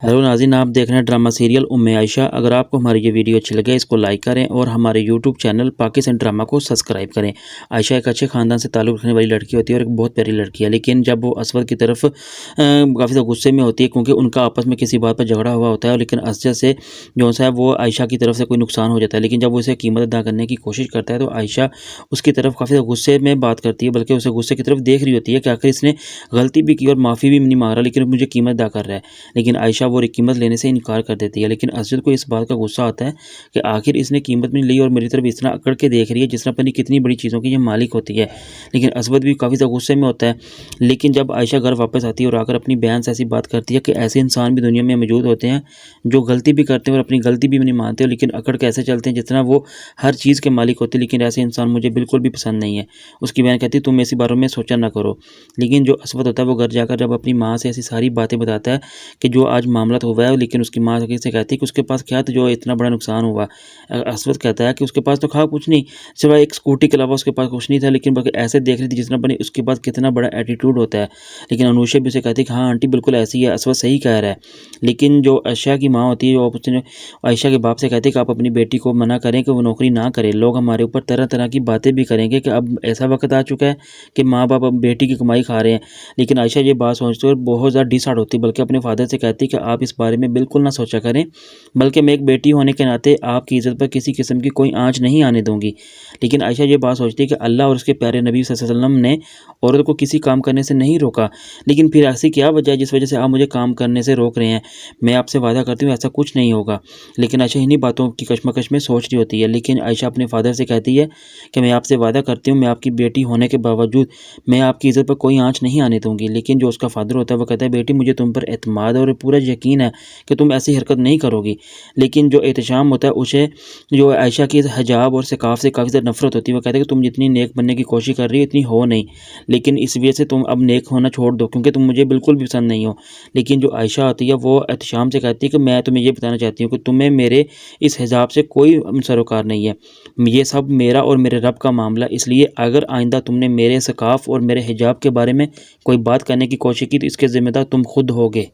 Hello नाज़रीन, आप देख रहे हैं ड्रामा सीरियल उम्मे आयशा। अगर आपको हमारी ये वीडियो अच्छी लगे इसको लाइक करें और हमारे यूट्यूब चैनल पाकिस्तान ड्रामा को सब्सक्राइब करें। आयशा एक अच्छे ख़ानदान से ताल्लुक़ रखने वाली लड़की होती है और एक बहुत प्यारी लड़की है, लेकिन जब वो असवद की तरफ काफ़ी ज़्यादा गुस्से में होती है क्योंकि उनका आपस में किसी बात पर झगड़ा हुआ होता है, लेकिन असद से जो है वो आयशा की तरफ से कोई नुकसान हो जाता है। लेकिन जब वो इसे कीमत अदा करने की कोशिश करता है तो आयशा उसकी तरफ काफ़ी ज़्यादा गुस्से में बात करती है, बल्कि उसे गुस्से की तरफ देख रही होती है कि आखिर इसने गलती भी की और माफ़ी भी नहीं मांग रहा, लेकिन मुझे कीमत अदा कर रहा है। लेकिन आयशा वो कीमत लेने से इनकार कर देती है। लेकिन असद को इस बात का गुस्सा आता है कि आखिर इसने कीमत भी नहीं ली और मेरी तरफ इस तरह अकड़ के देख रही है जिस तरह पता नहीं कितनी बड़ी चीज़ों की ये मालिक होती है। लेकिन असद भी काफ़ी ज़्यादा गुस्से में होता है। लेकिन जब आयशा घर वापस आती है और आकर अपनी बहन से ऐसी बात करती है कि ऐसे इंसान भी दुनिया में मौजूद होते हैं जो गलती भी करते हैं और अपनी गलती भी नहीं मानते, लेकिन अकड़ के ऐसे चलते हैं जितना वो हर चीज़ के मालिक होते हैं, लेकिन ऐसे इंसान मुझे बिल्कुल भी पसंद नहीं है। उसकी बहन कहती है तुम ऐसी बारों में सोचा ना करो। लेकिन जो असद होता है वो घर जाकर जब अपनी माँ से ऐसी सारी बातें बताता है कि जो आज मामला तो हुआ है, लेकिन उसकी माँ से कहती है कि उसके पास क्या था जो इतना बड़ा नुकसान हुआ। असद कहता है कि उसके पास तो खा कुछ नहीं, सिवाय एक स्कूटी के अलावा उसके पास कुछ नहीं था, लेकिन बल्कि ऐसे देख रही थी जितना बनी उसके पास कितना बड़ा एटीट्यूड होता है। लेकिन अनुषा भी उसे कहती है कि हाँ आंटी बिल्कुल ऐसी है, असद सही कह रहा है। लेकिन जो आयशा की माँ होती है वो उसने आयशा के बाप से कहती है कि आप अपनी बेटी को मना करें कि वो नौकरी ना करे। लोग हमारे ऊपर तरह तरह की बातें भी करेंगे कि अब ऐसा वक्त आ चुका है कि माँ बाप अब बेटी की कमाई खा रहे हैं। लेकिन आयशा ये बात सोचती है और बहुत ज़्यादा डिसहार्ट होती है, बल्कि अपने फादर से कहती है कि आप इस बारे में बिल्कुल ना सोचा करें, बल्कि मैं एक बेटी होने के नाते आपकी इज़्ज़त पर किसी किस्म की कोई आँच नहीं आने दूंगी। लेकिन आयशा ये बात सोचती है कि अल्लाह और उसके प्यारे नबी सल्लल्लाहु अलैहि वसल्लम ने औरत को किसी काम करने से नहीं रोका, लेकिन फिर ऐसी क्या वजह है जिस वजह से आप मुझे काम करने से रोक रहे हैं? मैं आपसे वादा करती हूँ ऐसा कुछ नहीं होगा। लेकिन आयशा इन्हीं बातों की कशमकश में सोच रही होती है। लेकिन आयशा अपने फादर से कहती है कि मैं आपसे वादा करती हूँ मैं आपकी बेटी होने के बावजूद मैं आपकी इज़्ज़त पर कोई आँच नहीं आने दूंगी। लेकिन जो उसका फादर होता है वो कहता है बेटी मुझे तुम पर एतमाद और पूरा यकीन है कि तुम ऐसी हरकत नहीं करोगी। लेकिन जो एहतशाम होता है उसे जो आयशा की हिजाब और सिकाफ से काफ़ी ज़्यादा नफ़रत होती है। वो कहता है कि तुम जितनी नेक बनने की कोशिश कर रही हो इतनी हो नहीं, लेकिन इस वजह से तुम अब नेक होना छोड़ दो क्योंकि तुम मुझे बिल्कुल भी पसंद नहीं हो। लेकिन जो आयशा होती है वो एहतशाम से कहती है कि मैं तुम्हें ये बताना चाहती हूँ कि तुम्हें मेरे इस हिजाब से कोई सरोकार नहीं है, ये सब मेरा और मेरे रब का मामला। इसलिए अगर आइंदा तुमने मेरे सिकाफ और मेरे हिजाब के बारे में कोई बात करने की कोशिश की तो इसके ज़िम्मेदार तुम खुद होगे।